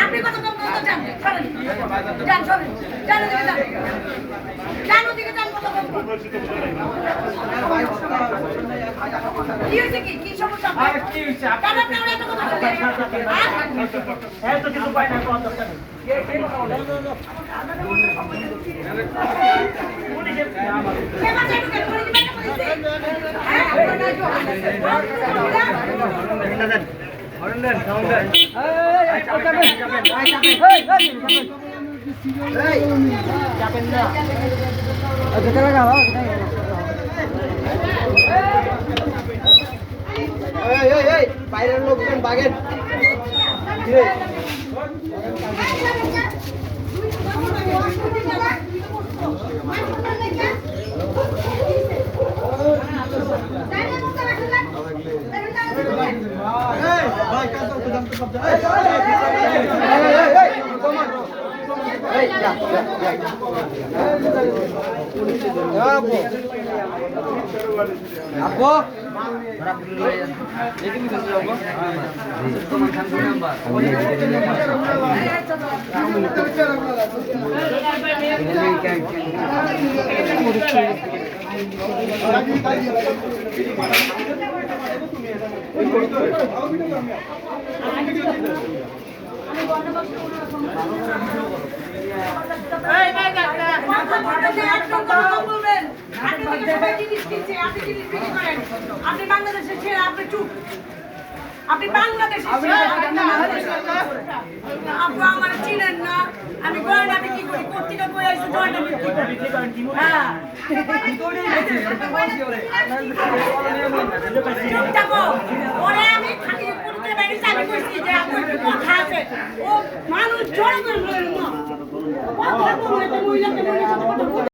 আপনি কত কম বলতে চান জানো দিকে যান কত কম কি হয়েছে কি সমস্যা কি হয়েছে কেন আপনি এত কথা বলছেন হ্যাঁ তো কিছু পাই না কত দরকার বাইরের লোকজন বাগেন আপু আপনি বাংলাদেশের ছেলে আপনি চুপ আপনি বাংলাদেশের আপনি আমার চিনেন না আমি গয়না বিক্রি করি পত্রিকা বই আসছে গয়না বিক্রি করি হ্যাঁ চুপ থাকো ওরে আমি খালি পরিচয় বেরিয়েছি আমি কইছি যে আপনার কথা আছে ও মানুষ জড়ো করে বলে না কথা বলে মহিলাকে